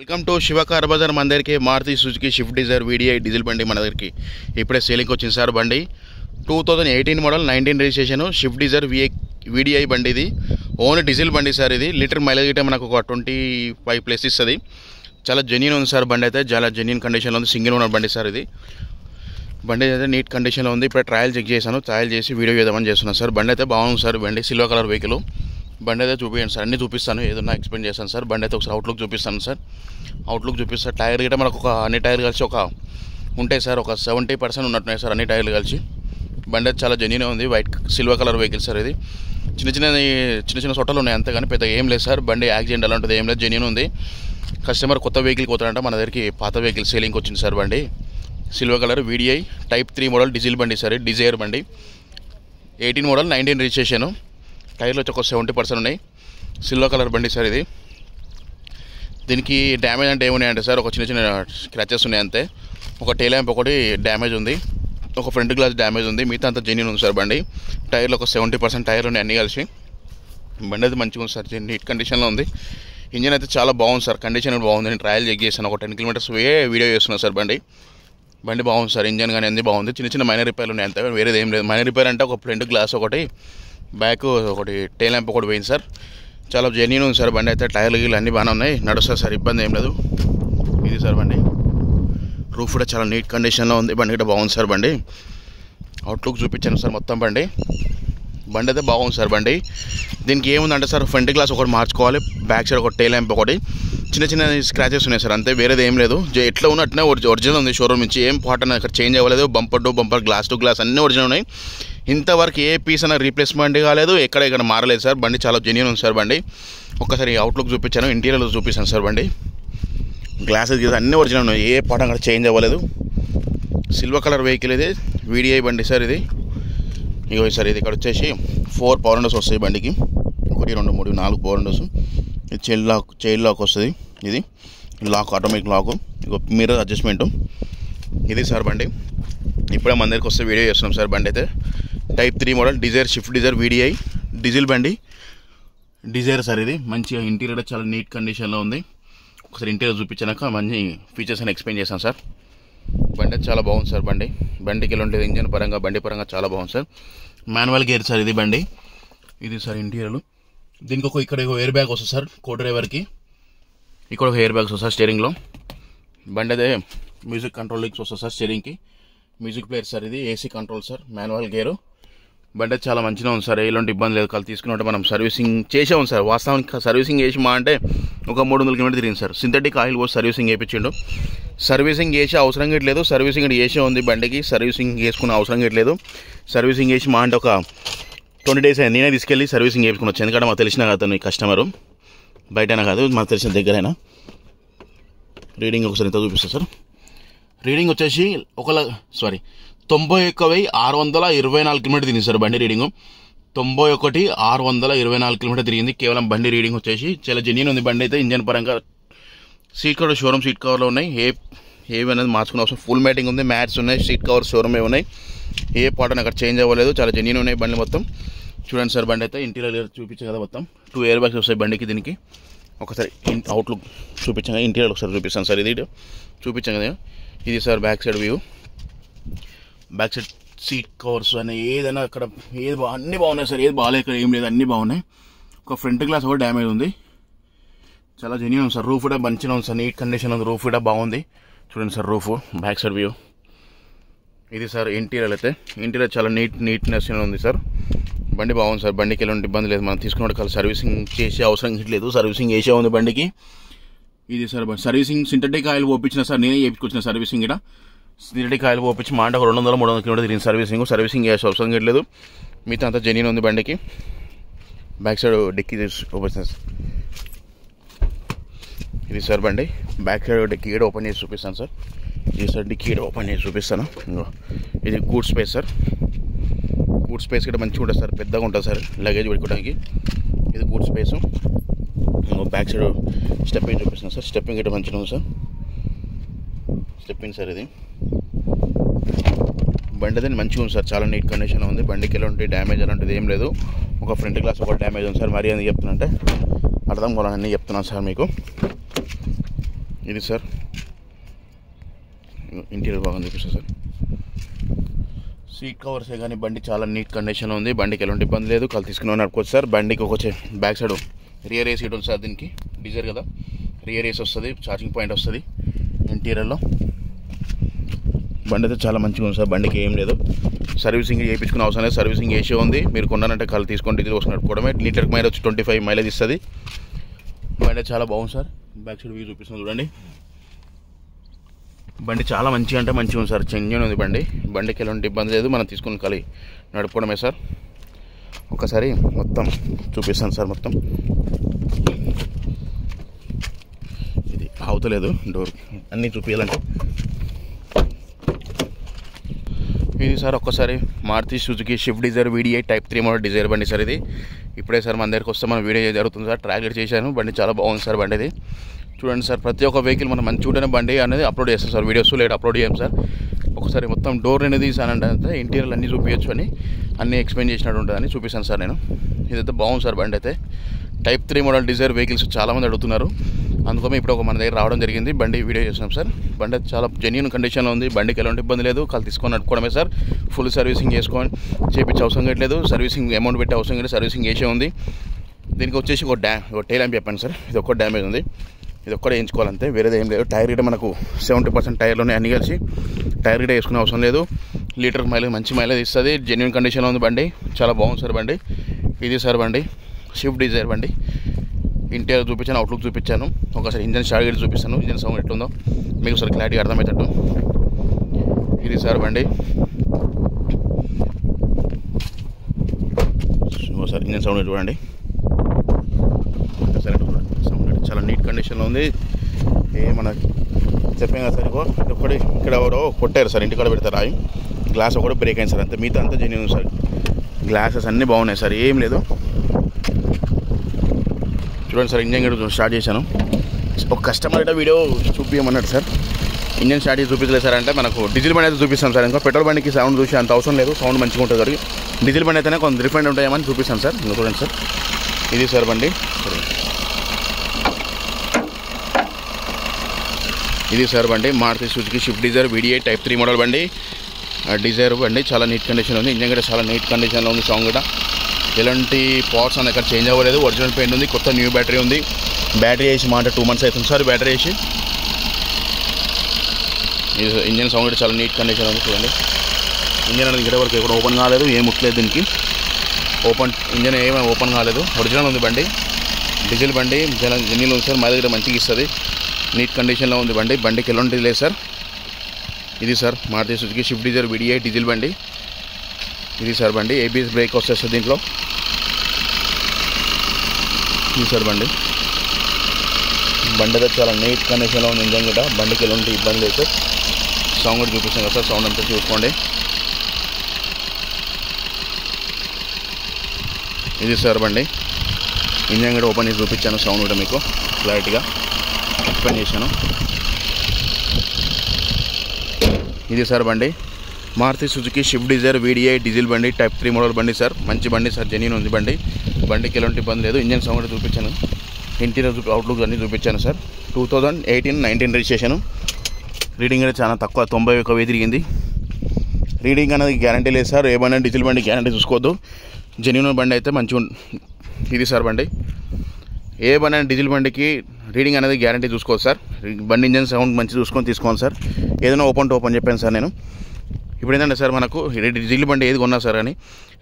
Welcome to Shiva car Bazaar. మన దగ్గరికి Maruti Suzuki Swift Dzire VDI diesel బండి మన దగ్గరికి ఇప్పుడే సేలింగ్కి వచ్చింది సార్. బండి 2018 model 19 registration Swift Dzire VDI బండి. ఇది ఓన్లీ డీజిల్ బండి సార్. ఇది లీటర్ మైలేజ్ అయితే మనకు ఒక 25+ ఇస్తుంది. చాలా జెన్యూన్ ఉంది సార్. బండి అయితే చాలా జెన్యూన్ కండిషన్లో ఉంది. సింగిల్ ఓనర్ బండి సార్. ఇది బండి అయితే నీట్ కండిషన్లో ఉంది. ఇప్పుడు ట్రయల్ చెక్ చేశాను. ట్రయల్ చేసి వీడియో చేద్దామని చేస్తున్నాను సార్. బండి అయితే బాగుంది సార్. బండి సిల్వర్ కలర్ వెహికల్. బండి అయితే చూపించండి సార్. అన్నీ చూపిస్తాను, ఏదన్నా ఎక్స్ప్లెయిన్ చేస్తాను సార్. బండి అయితే ఒకసారి అవుట్లుక్ చూపిస్తాను సార్. అవుట్లుక్ చూపిస్తాను. టైర్ గిట్ట మనకు అన్ని టైర్లు కలిసి ఉంటాయి సార్. ఒక 70% ఉన్నట్టున్నాయి సార్ అన్ని టైర్లు కలిసి. బండి అయితే చాలా జెన్యూన్ ఉంది. White silver colour vehicle sir. ఇది చిన్న సొట్టలు ఉన్నాయి అంతే, కానీ పెద్ద ఏం లేదు సార్. బండి యాక్సిడెంట్ అలాంటిది ఏం లేదు, జెన్యూన్ ఉంది. కస్టమర్ కొత్త వెహికల్ పోతాడంట, మన దగ్గరికి పాత వెహికల్ సేలింగ్కి వచ్చింది సార్. బండి silver colour VDI type 3 model diesel బండి సార్. డిజైర్ బండి 18 మోడల్ 19 రిజిస్ట్రేషన్. టైర్లు వచ్చి ఒక 70% ఉన్నాయి. సిల్వర్ కలర్ బండి సార్. ఇది దీనికి డ్యామేజ్ అంటే ఏమున్నాయంటే సార్, ఒక చిన్న స్క్రాచెస్ ఉన్నాయి అంతే. ఒక టెయిల్ ల్యాంప్ ఒకటి డ్యామేజ్ ఉంది, ఒక ఫ్రంట్ గ్లాస్ డ్యామేజ్ ఉంది. మిగతా అంతా జెన్యూన్ ఉంది సార్. బండి టైర్లు ఒక 70% టైర్లు ఉన్నాయి అన్నీ కలిసి. బండి అయితే మంచిగా ఉంది సార్, నీట్ కండిషన్లో ఉంది. ఇంజన్ అయితే చాలా బాగుంది సార్, కండిషన్ బాగుంది. నేను ట్రయల్ చెక్ చేశాను, ఒక 10 కిలోమీటర్స్ వీడియో చేస్తున్నాను సార్. బండి బాగుంది సార్. ఇంజన్ కానీ అన్నీ బాగుంది. చిన్న మైనర్ రిపేర్లు ఉన్నాయి అంతే, వేరేది ఏం లేదు. మైనర్ రిపేర్ అంటే ఒక ఫ్రంట్ గ్లాస్ ఒకటి, బ్యాక్ ఒకటి, టెయిల్ ల్యాంప్ ఒకటి పోయింది సార్. చాలా జెన్యూన్ ఉంది సార్. బండి అయితే టైర్లు గీళ్ళు అన్నీ బాగానే ఉన్నాయి, నడుస్తుంది సార్, ఇబ్బంది ఏం లేదు. ఇది సార్ బండి. రూఫ్ కూడా చాలా నీట్ కండిషన్లో ఉంది. బండి కూడా బాగుంది సార్. బండి అవుట్లుక్ చూపించాను సార్ మొత్తం. బండి అయితే బాగుంది సార్. బండి దీనికి ఏముందంటే సార్, ఫ్రంట్ గ్లాస్ ఒకటి మార్చుకోవాలి, బ్యాక్ సైడ్ ఒక టెయిల్ ల్యాంప్ ఒకటి, చిన్న స్క్రాచెస్ ఉన్నాయి సార్ అంతే, వేరేది ఏం లేదు. ఎట్లా ఉన్నట్టునే ఒరిజినల్ ఉంది షోరూమ్ నుంచి. ఏం పార్ట్ అనేది ఇక్కడ చేంజ్ అవ్వలేదు. Bumper to bumper, glass to glass అన్నీ ఒరిజినల్ ఉన్నాయి. ఇంతవరకు ఏ పీస్ అయినా రీప్లేస్మెంట్ కాలేదు, ఎక్కడ మారలేదు సార్. బండి చాలా జెన్యూన్ ఉంది సార్. బండి ఒక్కసారి అవుట్లుక్ చూపించాను, ఇంటీరియర్లో చూపిస్తాను సార్. బండి గ్లాసెస్ గీసెస్ అన్నీ ఒరిజినల్ ఉన్నాయి, ఏ పార్ట్ అక్కడ చేంజ్ అవ్వలేదు. సిల్వర్ కలర్ వెహికల్ ఇది, వీడిఐ బండి సార్. ఇది ఇగో సార్, ఇది ఇక్కడ వచ్చేసి 4 పవర్ విండోస్ వస్తాయి బండికి. 1 2 3 4 పవర్ విండోస్. ఇది చైల్డ్ లాక్ వస్తుంది. ఇది లాక్, ఆటోమేటిక్ లాక్. ఇగో మిర్రర్ అడ్జస్ట్మెంటు. ఇది సార్ బండి. ఇప్పుడే మన దగ్గరికి వస్తే వీడియో చేస్తున్నాం సార్. బండి అయితే type 3 model Dzire Swift Dzire VDI diesel బండి. Dzire sir. ఇది మంచిగా ఇంటీరియర్ చాలా నీట్ కండిషన్లో ఉంది. ఒకసారి ఇంటీరియర్ చూపించాక మంచి ఫీచర్స్ అని ఎక్స్ప్లెయిన్ చేస్తాను సార్. బండి చాలా బాగుంది సార్. బండికి ఎలా ఉంటుంది, ఇంజన్ పరంగా బండి పరంగా చాలా బాగుంది సార్. మాన్యువల్ గేర్ సార్ ఇది బండి. ఇది సార్ ఇంటీరియర్. దీనికి ఇక్కడ ఎయిర్ బ్యాగ్ వస్తుంది సార్ కో డ్రైవర్కి. ఇక్కడ ఒక ఎయిర్ బ్యాగ్స్ వస్తుంది సార్ స్టీరింగ్లో. బండి అయితే మ్యూజిక్ కంట్రోల్ లింక్స్ వస్తుంది సార్ స్టీరింగ్కి. Music player sir. ఇది AC control sir, manual gear. బండి చాలా మంచిగా ఉంది సార్, ఎలాంటి ఇబ్బంది లేదు. కలిసి తీసుకున్నట్టు మనం సర్వీసింగ్ చేసే ఉంది సార్. వాస్తవానికి సర్వీసింగ్ చేసి అంటే ఒక 300 కిలోమీటర్ తిరిగింది సార్. సింథటిక్ ఆయిల్ పోసి సర్వీసింగ్ చేయించిండు. సర్వీసింగ్ చేసే అవసరం లేదు. సర్వీసింగ్ చేసే ఉంది బండికి, సర్వీసింగ్ చేసుకునే అవసరం లేదు. సర్వీసింగ్ చేసి అంటే ఒక 20 days అయింది. నేనే తీసుకెళ్ళి సర్వీసింగ్ చేసుకుని వచ్చాను, ఎందుకంటే మాకు తెలిసిన అతను కస్టమరు, బయటైనా కాదు మాకు తెలిసిన దగ్గరైనా. రీడింగ్ ఒకసారి ఎంత చూపిస్తుంది సార్. రీడింగ్ వచ్చేసి 91,624 కిలోమీటర్ తిరిగింది సార్ బండి రీడింగు. 91,624 కిలోమీటర్ తిరిగింది కేవలం బండి రీడింగ్ వచ్చేసి. చాలా జెన్యూన్ ఉంది బండి అయితే. ఇంజన్ పరంగా సీట్ కవర్ షోరూమ్ సీట్ కవర్లో ఉన్నాయి. ఏవి అనేది మార్చుకునే అవసరం. ఫుల్ మ్యాటింగ్ ఉంది, మ్యాట్స్ ఉన్నాయి, సీట్ కవర్ షోరూమ్ ఉన్నాయి. ఏ పార్ట్ అక్కడ చేంజ్ అవ్వలేదు. చాలా జెన్యూన్ ఉన్నాయి బండి మొత్తం. చూడండి సార్. బండి అయితే ఇంటీరియర్ చూపించాను కదా మొత్తం. 2 ఎయిర్ బ్యాగ్స్ వస్తాయి బండికి. దీనికి ఒకసారి అవుట్లుక్ చూపించాను, ఇంటీరియర్ ఒకసారి చూపిస్తాను సార్. ఇది చూపించాను కదా. ఇది sir back side view. Back side seat covers అని ఏదైనా అక్కడ అన్నీ బాగున్నాయి సార్. ఏది బాగాలేదు ఇక్కడ ఏం లేదు, అన్నీ బాగున్నాయి. ఒక ఫ్రంట్ గ్లాస్ కూడా డ్యామేజ్ ఉంది. చాలా జెన్యూన్ ఉంది సార్. రూఫ్ కూడా మంచిగా ఉంది సార్, నీట్ కండిషన్ ఉంది. రూఫ్ కూడా బాగుంది. చూడండి sir roof, back side view. ఇది సార్ ఇంటీరియర్ అయితే. ఇంటీరియర్ చాలా నీట్నెస్ ఉంది సార్. బండి బాగుంది సార్. బండికి ఎలాంటి ఇబ్బంది లేదు. మనం తీసుకున్నట్టు కాదు, సర్వీసింగ్ చేసే అవసరం లేదు. సర్వీసింగ్ చేసే ఉంది బండికి. ఇది సార్ సర్వీసింగ్ సింథటిక్ ఆయిల్ పోపించిన సార్, నేనే చేయించుకొచ్చిన సర్వీసింగ్. ఇక్కడ సింథటిక్ ఆయిల్ పోపించి అంటే 200-300 కిలోమీటర్ తిరిగింది సర్వీసింగ్ చేసే అవసరం లేదు. మిగతా అంతా జెన్యూన్ ఉంది బండికి. Back side dickey open sir. ఇది సార్ బండి. బ్యాక్ సైడ్ డిక్కీ కూడా ఓపెన్ చేసి చూపిస్తాను సార్. ఇది సార్ డిక్కీ కూడా ఓపెన్ చేసి చూపిస్తాను. ఇది గూడ్ స్పేస్ సార్. గూడ్ స్పేస్ కూడా మంచిగా ఉంటుంది సార్, పెద్దగా ఉంటుంది సార్ లగేజ్ పెట్టుకోవడానికి. ఇది గూడ్ స్పేస్. బ్యాక్ సైడ్ స్టెప్పింగ్ చూపిస్తున్నాను సార్. స్టెప్పింగ్ కూడా మంచిగా ఉంది సార్. Stepping sir. ఇది బండి అయితే మంచిగా ఉంది సార్, చాలా నీట్ కండిషన్లో ఉంది. బండికి ఎలాంటి డ్యామేజ్ అలాంటిది ఏం లేదు. ఒక ఫ్రంట్ గ్లాస్ ఒక డ్యామేజ్ ఉంది సార్. మరి ఎందుకు చెప్తున్నా అంటే అర్థం కావాలని చెప్తున్నాను సార్ మీకు. ఇది సార్ ఇంటీరియర్ బాగుంది చూపిస్తాను సార్. సీట్ కవర్సే కానీ బండి చాలా నీట్ కండిషన్లో ఉంది. బండికి ఎలాంటి ఇబ్బంది లేదు. కళ్ళు తీసుకుని నడుపుకోవచ్చు సార్. బండికి ఒక బ్యాక్ సైడ్ రియర్ ఏసీ ఉంటుంది సార్. దీనికి డీజర్ కదా, రియర్ ఏసీ వస్తుంది, ఛార్జింగ్ పాయింట్ వస్తుంది ఇంటీరియర్లో. బండి అయితే చాలా మంచిగా ఉంది సార్. బండికి ఏం లేదు, సర్వీసింగ్ చేయించుకునే అవసరం లేదు. సర్వీసింగ్ ఏసీ ఉంది. మీరు కొన్నారంటే కళ్ళు తీసుకొని డీజిల్ కోసం నడుపుకోవడమే. లీటర్కి మైలేజ్ 25 మైలేజ్ ఇస్తుంది. బండి చాలా బాగుంది సార్. బ్యాక్ సైడ్ వ్యూ చూపిస్తుంది చూడండి. బండి చాలా మంచిగా అంటే మంచిగా ఉంది సార్. జెన్యూన్ ఉంది బండి. బండికి ఎలాంటి ఇబ్బంది లేదు. మనం తీసుకుని కలి నడుపుకోవడమే సార్. ఒకసారి మొత్తం చూపిస్తాను సార్. మొత్తం ఇది అవుతలేదు డోర్ అన్నీ చూపించాలంటే. ఇది సార్ ఒక్కసారి Maruti Suzuki Swift Dzire VDI Type 3 model Dzire బండి సార్. ఇది ఇప్పుడే సార్ మన దగ్గరికి వస్తే మన వీడియో జరుగుతుంది సార్. ట్రాక్ చేశాను. బండి చాలా బాగుంది సార్. బండి ఇది చూడండి సార్. ప్రతి ఒక్క వెహికల్ మనం మంచి చూడనే బండి అనేది అప్లోడ్ చేస్తాం సార్. వీడియోస్ లేట్ అప్లోడ్ చేయం సార్. ఒకసారి మొత్తం డోర్ అనేది తీసానంటే అంతే ఇంటీరియర్ అన్నీ చూపించచ్చు అని అన్నీ ఎక్స్ప్లెయిన్ చేసినట్టు ఉంటుందని చూపిస్తాను సార్ నేను. ఇదైతే బాగుంది సార్. బండి అయితే Type 3 మోడల్ డిజైర్ వెహికల్స్ చాలామంది అడుగుతున్నారు. అందుకని ఇప్పుడు మన దగ్గర రావడం జరిగింది. బండి వీడియో చేస్తున్నాం సార్. బండి చాలా జెన్యూన్ కండిషన్లో ఉంది. బండికి ఎలాంటి ఇబ్బంది లేదు. కళ్ళు తీసుకొని నడుపుకోవడమే సార్. ఫుల్ సర్వీసింగ్ చేసుకొని చేయించే అవసరం లేదు. సర్వీసింగ్ అమౌంట్ పెట్టే అవసరం లేదు. సర్వీసింగ్ చేసే ఉంది. దీనికి వచ్చేసి ఒక టైల్ ల్యాంప్ చెప్పాను సార్. ఇది ఒక్క డ్యామేజ్ ఉంది. ఇది ఒక్కడే వేయించుకోవాలంతే, వేరేది ఏం లేదు. టైర్ గిట మనకు 70% టైర్లోనే అన్ని కలిసి టైర్ గిట వేసుకునే అవసరం లేదు. లీటర్ మైలేజ్ మంచి మైలేజ్ ఇస్తుంది. జెన్యూన్ కండిషన్లో ఉంది బండి. చాలా బాగుంది సార్ బండి. ఇది సార్ బండి షిఫ్ట్ డిజైర్ బండి. ఇంటీరియర్ చూపించాను, అవుట్లుక్ చూపించాను. ఒకసారి ఇంజన్ స్టార్ట్ చేసి చూపిస్తాను. ఇంజన్ సౌండ్ ఎట్లుందో మీకు ఒకసారి క్లారిటీ అర్థమవుతాడు. ఇది సార్ బండి. ఒకసారి ఇంజన్ సౌండ్ చూడండి. సౌండ్ చాలా నీట్ కండిషన్లో ఉంది. మన చెప్పాం కదా సార్. ఒకటి ఇక్కడ ఎవరో కొట్టారు సార్. ఇంటికాడ పెడతారు రాయి. గ్లాస్ ఒకటి బ్రేక్ అయింది సార్. అంతే, మిగతా అంతా జెన్యూన్ సార్. గ్లాసెస్ అన్నీ బాగున్నాయి సార్. ఏం లేదు. చూడండి సార్. ఇంజన్ కూడా స్టార్ట్ చేశాను. ఒక కస్టమర్ అయితే వీడియో చూపించమన్నాడు సార్. ఇంజన్ స్టార్ట్ చేసి చూపించలేదు సార్. అంటే మనకు డీజిల్ బండి అయితే చూపిస్తాం సార్. ఇంకా పెట్రోల్ బండికి సౌండ్ చూసి అంత అవసరం లేదు. సౌండ్ మంచిగా ఉంటుంది సార్. డీజిల్ బండి అయితేనే కొంత రిఫైండ్ ఉంటాయేమని చూపిస్తాను సార్. ఇంకా చూడండి సార్. ఇది సార్ బండి. ఇది సార్ బండి Maruti Suzuki Swift Dzire VDI Type 3 model బండి. డిజైర్ బండి చాలా నీట్ కండిషన్ ఉంది. ఇంజన్ కూడా చాలా నీట్ కండిషన్లో ఉంది. సౌండ్ కూడా ఎలాంటి పార్ట్స్ అనేది ఎక్కడ చేంజ్ అవ్వలేదు. ఒరిజినల్ పెయింట్ ఉంది. కొత్త న్యూ బ్యాటరీ ఉంది. బ్యాటరీ వేసి మాట 2 months అవుతుంది సార్ బ్యాటరీ వేసి. ఇంజన్ సౌండ్ కూడా చాలా నీట్ కండిషన్ ఉంది. చూడండి ఇంజన్ అనేది ఇక్కడ వరకు ఎక్కడ ఓపెన్ కాలేదు. ఏం ముట్టలేదు దీనికి. ఇంజన్ ఏమైనా ఓపెన్ కాలేదు. ఒరిజినల్ ఉంది బండి. డీజిల్ బండి జెన్యూన్ ఉంది సార్. మా దగ్గర మంచిగా ఇస్తుంది. నీట్ కండిషన్లో ఉంది బండి. బండికి ఎలాంటి లేదు సార్. ఇది sir Maruti Suzuki Swift Dzire VDI diesel బండి. ఇది సార్ బండి. ABS బ్రేక్ వస్తుంది దీంట్లో. ఇది సార్ బండి. బండి అయితే చాలా నీట్ కండిషన్లో ఉంది. ఇంజన్ కూడా బండికి ఎలాంటి ఇబ్బంది లేదు సార్. సౌండ్ కూడా చూపిస్తాను కదా సార్. సౌండ్ అంతా చూసుకోండి. ఇది సార్ బండి. ఇంజన్ కూడా ఓపెన్ చేసి చూపించాను. సౌండ్ కూడా మీకు క్లారిటీగా ఎక్స్ప్లెయిన్ చేశాను. ఇది సార్ బండి Maruti Suzuki Swift Dzire VDI diesel బండి Type 3 మోడల్ బండి సార్. మంచి బండి సార్. జెన్యూన్ ఉంది బండి. బండికి ఎలాంటి ఇబ్బంది లేదు. ఇంజన్ సౌండ్ చూపించాను. ఇంటీరియర్ అవుట్లుక్ అన్నీ చూపించాను సార్. 2018-19 రిజిస్ట్రేషన్. రీడింగ్ అనేది చాలా తక్కువ, 91,000 తిరిగింది. రీడింగ్ అనేది గ్యారంటీ లేదు సార్. ఏ బండి డీజిల్ బండి గ్యారంటీ చూసుకోవద్దు. జెన్యూన్ బండి అయితే మంచిగా. ఇది సార్ బండి. ఏ బండి డీజిల్ బండికి రీడింగ్ అనేది గ్యారంటీ చూసుకోవచ్చు సార్. బండి ఇంజన్ సౌండ్ మంచి చూసుకొని తీసుకోవాలి సార్. ఏదైనా ఓపెన్ టు ఓపెన్ చెప్పాను సార్ నేను. ఇప్పుడు ఏంటంటే సార్ మనకు డీజిల్ బండి ఏది కొన్నా సార్ కానీ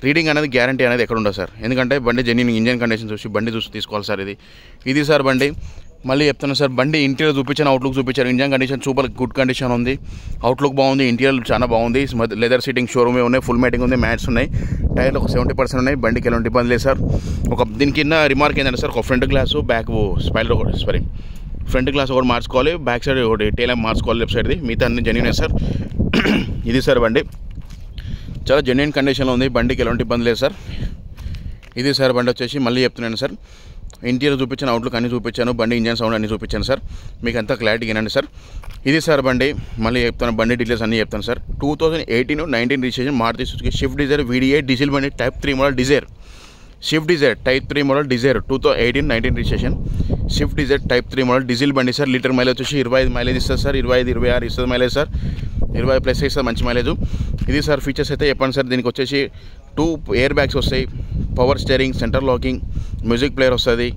రీడింగ్ అనేది గ్యారంటీ అనేది ఎక్కడ ఉండదు సార్. ఎందుకంటే బండి జెన్యూన్ ఇంజన్ కండిషన్ చూసి బండి చూసి తీసుకోవాలి సార్. ఇది సార్ బండి. మళ్ళీ చెప్తాను సార్. బండి ఇంటీరియర్ చూపించాను, అవుట్లుక్ చూపించాను. Engine condition super good condition ఉంది. అవుట్లుక్ బాగుంది. ఇంటీరియర్ చాలా బాగుంది. లెదర్ సీటింగ్ షోరూమే ఉన్నాయి. ఫుల్ మ్యాటింగ్ ఉంది. మ్యాట్స్ ఉన్నాయి. టైర్లు ఒక 70% ఉన్నాయి. బండికి ఎలాంటి ఇబ్బంది లేదు సార్. దీని కింద రిమార్క్ ఏంటంటే సార్, ఒక ఫ్రంట్ గ్లాసు బ్యాక్ స్పైలర్ ఒకటి ఫ్రంట్ గ్లాస్ ఒకటి మార్చుకోవాలి. బ్యాక్ సైడ్ ఒకటి టైల్ ల్యాంప్ మార్చుకోవాలి. లెఫ్ట్ సైడ్ది. మిగతా అన్ని జెన్యూనే సార్. ఇది సార్ బండి. చాలా జెన్యూన్ కండిషన్లో ఉంది. బండికి ఎలాంటి ఇబ్బంది లేదు సార్. ఇది సార్ బండి వచ్చేసి మళ్ళీ చెప్తున్నాను సార్. ఇంటీరియర్ చూపించాను, అవుట్లుక్ అన్నీ చూపించాను. బండి ఇంజన్ సౌండ్ అన్నీ చూపించాను సార్. మీకు అంతా క్లారిటీ వినండి సార్. ఇది సార్ బండి. మళ్ళీ చెప్తాను. బండి డీటెయిల్స్ అన్నీ చెప్తాను sir. 2018-19 registration Maruti Suzuki Swift Dzire VDI diesel బండి Type 3 model Dzire. Swift Dzire Type 3 model Dzire 2018-19 registration. Swift Dzire type 3 model diesel బండి సార్. లీటర్ మైలేజ్ వచ్చేసి 25 మైలేజ్ ఇస్తుంది సార్. 25-26 ఇస్తుంది మైలేజ్ సార్. 20+ ఇస్తుంది మంచి మైలేజ్. ఇది సార్ ఫీచర్స్ అయితే చెప్పండి సార్. దీనికి వచ్చేసి 2 ఎయిర్ బ్యాగ్స్ వస్తాయి, power steering, centre locking, music player వస్తుంది,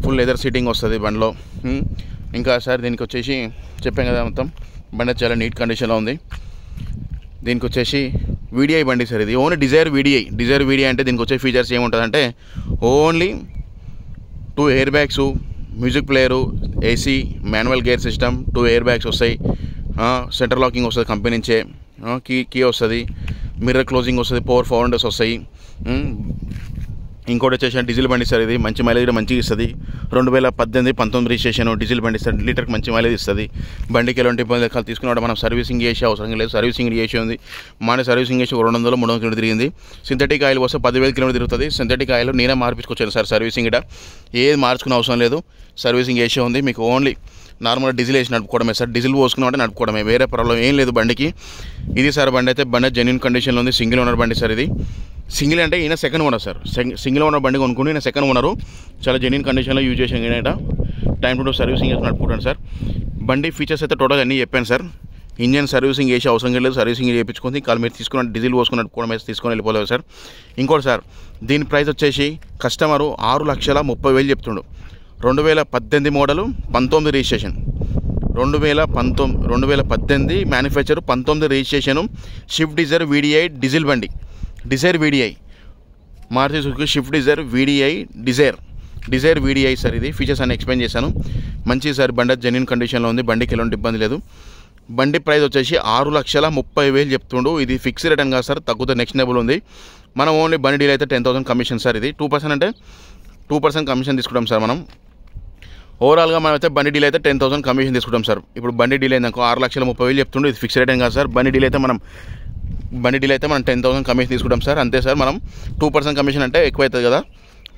ఫుల్ లెదర్ సీటింగ్ వస్తుంది బండిలో. ఇంకా సార్ దీనికి వచ్చేసి చెప్పాం కదా మొత్తం బండి చాలా నీట్ కండిషన్లో ఉంది. దీనికి వచ్చేసి వీడిఐ బండి సార్. ఇది ఓన్లీ డిజైర్ వీడిఐ అంటే దీనికి వచ్చే ఫీచర్స్ ఏముంటుందంటే only 2 air bags, music player, AC, manual gear system, 2 air bags వస్తాయి, సెంటర్ లాకింగ్ వస్తుంది కంపెనీ నుంచే, కీ వస్తుంది, మిర్రర్ క్లోజింగ్ వస్తుంది, పవర్ 4 విండోస్ వస్తాయి. ఇంకోటి వచ్చేసి డీజిల్ బండి సార్. ఇది మంచి మైలేజ్ కూడా మంచిగా ఇస్తుంది. 2018-19 రిజిస్ట్రేషన్ డీజిల్ బండి సార్. లీటర్కి మంచి మైలేజ్ ఇస్తుంది. బండికి ఎలాంటి ఇబ్బంది లేక తీసుకున్నప్పుడు మనం సర్వీసింగ్ చేసే అవసరం లేదు. సర్వీసింగ్ చేసి ఉంది. మన సర్వీసింగ్ చేసి 200-300 కిలోమీటర్ తిరిగింది. సింథటిక్ ఆయిల్ వస్తే 10,000 కిలోమీటర్ తిరుగుతుంది. సింథటిక్ ఆయిల్ నేనే మార్పించుకొచ్చాను సార్. సర్వీసింగ్ కూడా ఏది మార్చుకునే అవసరం లేదు. సర్వీసింగ్ చేసే ఉంది. మీకు ఓన్లీ నార్మల్గా డీజిల్ వేసి నడుపుకోవడమే సార్. డీజిల్ పోసుకున్నామంటే నడుపుకోవడమే, వేరే ప్రాబ్లం ఏం లేదు బండికి. ఇది సార్ బండి అయితే బండి జెన్యూన్ కండిషన్లో ఉంది. సింగిల్ ఓనర్ బండి సార్. ఇది సింగిల్ అంటే ఈయన second owner sir. Single owner బండి కొనుక్కుంటే ఈయన సెకండ్ ఓనరు. చాలా జెన్యూన్ కండిషన్లో యూజ్ చేసాను. ఈయన టైం టు సర్వీసింగ్ చేసి నడుపుకుంటాను సార్. బండి ఫీచర్స్ అయితే టోటల్ అన్నీ చెప్పాను సార్. ఇంజన్ సర్వీసింగ్ చేసే అవసరం లేదు. సర్వీసింగ్ చేయించుకొని కాలు మీరు తీసుకున్న డీజిల్ పోసుకుని నడుపుకోవడం అయితే తీసుకొని వెళ్ళిపోలేదు సార్. ఇంకోటి సార్ దీని ప్రైస్ వచ్చేసి కస్టమరు 6,30,000 చెప్తుండు. 2018 model, 19 registration. 2018 manufacture, 19 registration. Swift Dzire VDI diesel బండి. Dzire VDI Maruti Suzuki Swift Dzire VDI sir. ఇది ఫీచర్స్ అన్ని ఎక్స్ప్లెయిన్ చేశాను. మంచి సార్ బండి జెన్యూన్ కండిషన్లో ఉంది. బండికి ఎలాంటి ఇబ్బంది లేదు. బండి ప్రైస్ వచ్చేసి 6,30,000 చెప్తుండు. ఇది ఫిక్స్ రేట్ అని కాదు సార్, తగ్గుతుంది, నెక్స్టబుల్ ఉంది. మనం ఓన్లీ బండి డీల్ అయితే 10,000 కమిషన్ సార్. ఇది 2% అంటే 2% కమిషన్ తీసుకుంటాం సార్ మనం. ఓవరాల్గా మనం అయితే బండి డీల్ అయితే 10,000 కమిషన్ తీసుకుంటాం సార్. ఇప్పుడు బండి డీల్ అయిందనుకో 6,30,000 చెప్తుండు. ఇది ఫిక్స్ రేట్ అని కాదు సార్. బండి డీల్ అయితే మనం 10,000 కమిషన్ తీసుకుంటాం సార్. అంతే సార్. మనం 2% కమిషన్ అంటే ఎక్కువ అవుతుంది కదా,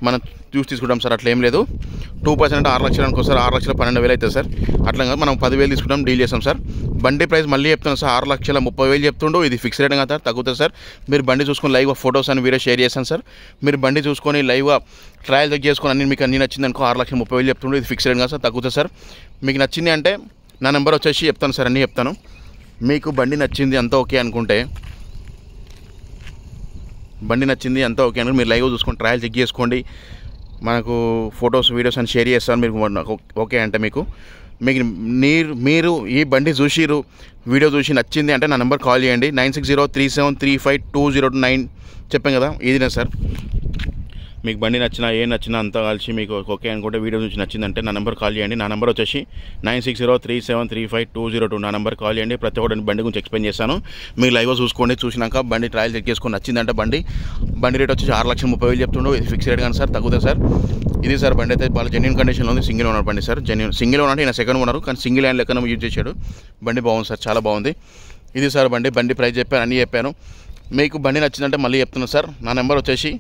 మనం చూసి తీసుకుంటాం సార్. అట్లా ఏం లేదు. 2% అంటే 6 లక్షలు అనుకో సార్. 6,12,000 అవుతుంది సార్. అట్లా కాదు, మనం 10,000 తీసుకుంటాం, డీల్ చేస్తాం సార్. బండి ప్రైస్ మళ్ళీ చెప్తున్నాం సార్, 6,30,000 చెప్తుండు. ఇది ఫిక్స్ రేట్ కదా, తగ్గుతుంది సార్. మీరు బండి చూసుకొని లైవ్గా ఫొటోస్ అని వీడియో షేర్ చేస్తాను సార్. మీరు బండి చూసుకొని లైవ్గా ట్రయల్ చెక్ చేసుకొని మీకు అన్ని నచ్చింది అనుకో 6,30,000 చెప్తుండు. ఇది ఫిక్స్ రేట్ కదా సార్, తగ్గుతుంది సార్. మీకు నచ్చింది అంటే నా నెంబర్ వచ్చేసి చెప్తాను సార్, అన్నీ చెప్తాను. మీకు బండి నచ్చింది అంతా ఓకే అనుకుంటే మీరు లైవ్గా చూసుకొని ట్రయల్ చెక్ చేసుకోండి. మనకు ఫొటోస్ వీడియోస్ అని షేర్ చేస్తాను. మీకు ఓకే అంటే మీరు ఈ బండి చూసిరు, వీడియో చూసి నచ్చింది అంటే నా నెంబర్ కాల్ చేయండి. 9603735209 చెప్పాను కదా, ఇదినే సార్. మీకు బండి నచ్చినా నచ్చినా అంతా కలిసి మీకు ఓకే అనుకుంటే వీడియో నుంచి నచ్చిందంటే నా నెంబర్ కాల్ చేయండి. నా నెంబర్ వచ్చేసి 9603735202. నా నెంబర్ కాల్ చేయండి. ప్రతి ఒక్కటి బండి గురించి ఎక్స్ప్లెయిన్ చేస్తాను. మీరు లైవ్గా చూసుకోండి. చూసినాక బండి ట్రయల్ చెక్ చేసుకొని నచ్చిందంటే బండి రేట్ వచ్చేసి 6,30,000 చెప్తుండో. ఇది ఫిక్స్ రేట్ కానీ సార్, తగ్గుతుంది సార్. ఇది సార్ బండి అయితే బాగా జెన్యూన్ కండిషన్లో ఉంది. సింగిల్ ఓనర్ బండి సార్. సింగిల్ ఓనర్ అంటే ఈయన సెకండ్ ఓనర్, కానీ సింగిల్ హ్యాండ్ లెక్కన యూజ్ చేశాడు. బండి బాగుంది సార్, చాలా బాగుంది. ఇది సార్ బండి ప్రైస్ చెప్పాను, అన్నీ చెప్పాను. మీకు బండి నచ్చిందంటే మళ్ళీ చెప్తున్నాను సార్. నా నెంబర్ వచ్చేసి,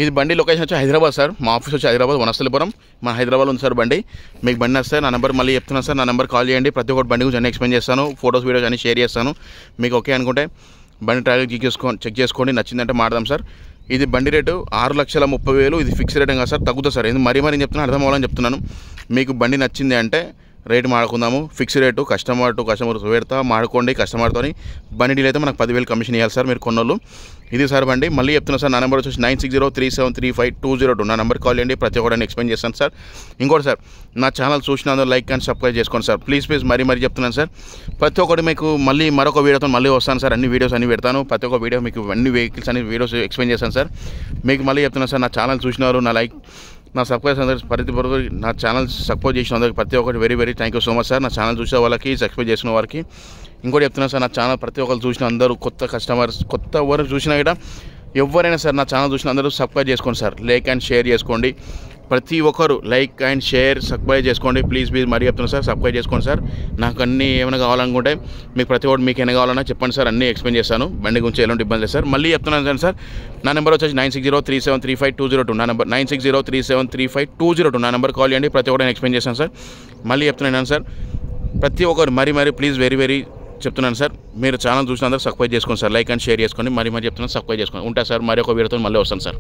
ఇది బండి లొకేషన్ వచ్చి హైదరాబాద్ సార్. మా ఆఫీస్ వచ్చి హైదరాబాద్, వనస్థలిపురం. మన హైదరాబాద్లో ఉంది సార్ బండి. మీకు బండి వస్తే నా నెంబర్ మళ్ళీ చెప్తున్నాను సార్. నా నెంబర్ కాల్ చేయండి. ప్రతి ఒక్కటి బండి గురించి అన్నీ ఎక్స్ప్లెయిన్ చేస్తాను. ఫోటోస్ వీడియోస్ అన్నీ షేర్ చేస్తాను. మీకు ఓకే అనుకుంటే బండి ట్రయల్ చెక్ చేసుకోండి. నచ్చిందంటే మాడదాం సార్. ఇది బండి రేటు 6,30,000. ఇది ఫిక్స్ రేట్ కాదు సార్, తగ్గుతుంది సార్. ఇది మరీ చెప్తున్నాను, అర్థం అవ్వాలని చెప్తున్నాను. మీకు బండి నచ్చింది అంటే రేటు మాడుకుందాము. ఫిక్స్ రేటు కస్టమర్ పెడతా మాడుకోండి. కస్టమర్తో బండి డీల్ అయితే మనకు 10,000 కమిషన్ ఇవ్వాలి సార్ మీరు కొన్నోళ్ళు. ఇది సార్ బండి. మళ్ళీ చెప్తున్నా సార్, నా నెంబర్ వచ్చేసి 9603735202. నా నెంబర్ కాల్ చేయండి. ప్రతి ఒక్కటి ఎక్స్ప్లెయిన్ చేస్తాను సార్. ఇంకోటి సార్, నా ఛానల్ చూసినందుకు లైక్ అండ్ సబ్స్క్రైబ్ చేసుకోండి సార్. ప్లీజ్ మరీ చెప్తున్నాను సార్. ప్రతి ఒక్కటి మీకు మళ్ళీ మరొక వీడియోతో మళ్ళీ వస్తాను సార్. అన్ని వీడియోస్ అన్ని పెడతాను. ప్రతి ఒక్క వీడియో మీకు అన్ని వెహికల్స్ అన్ని వీడియోస్ ఎక్స్ప్లెయిన్ చేస్తాను సార్. మీకు మళ్ళీ చెప్తున్నాను సార్, నా ఛానల్ చూసినారు, నా సబ్స్క్రైబర్స్ అందరికి ప్రతి ఒక్కరికి, నా ఛానల్ సపోర్ట్ చేసిన అందరికి ప్రతి ఒక్కటి very thank you so much sir. నా ఛానల్ చూసే వాళ్ళకి, సబ్స్క్రైబ్ చేసిన వారికి. ఇంకోటి చెప్తున్నాను సార్, నా ఛానల్ ప్రతి ఒక్కరు చూసిన అందరూ కొత్త కస్టమర్స్, కొత్త ఎవరు చూసినా కూడా ఎవరైనా సార్ నా ఛానల్ చూసిన అందరూ సబ్స్క్రైబ్ చేసుకోండి సార్. లైక్ అండ్ షేర్ చేసుకోండి. ప్రతి ఒక్కరు లైక్ అండ్ షేర్ సబ్స్క్రైబ్ చేసుకోండి. ప్లీజ్ మరీ చెప్తున్నాను సార్, సబ్స్క్రైబ్ చేసుకోండి సార్. నాకు అన్నీ ఏమైనా కావాలనుకుంటే మీకు ప్రతి ఒక్కటి మీకు ఏమైనా కావాలన్నా చెప్పండి సార్, అన్నీ ఎక్స్ప్లెయిన్ చేస్తాను. బండి గురించి ఎలాంటి ఇబ్బంది లేదు సార్. మళ్ళీ చెప్తున్నాను సార్, నా నెంబర్ వచ్చేసి 9603735202. నా నెంబర్ 9603735202. నా నెంబర్ కాల్ చేయండి. ప్రతి ఒక్కటి ఎక్స్ప్లెయిన్ చేస్తాను సార్. మళ్ళీ చెప్తున్నాను సార్, ప్రతి ఒక్కరు మరీ ప్లీజ్ వెరీ చెప్తున్నాను సార్. మీరు ఛానల్ చూసిన అందరూ సబ్స్క్రైబ్ చేసుకోండి సార్. లైక్ అండ్ షేర్ చేసుకోండి. మరీ చెప్తున్నాను, సబ్స్క్రైబ్ చేసుకోండి. ఉంటా సార్, మరి ఒక వీడియోతో మళ్ళీ వస్తాను సార్.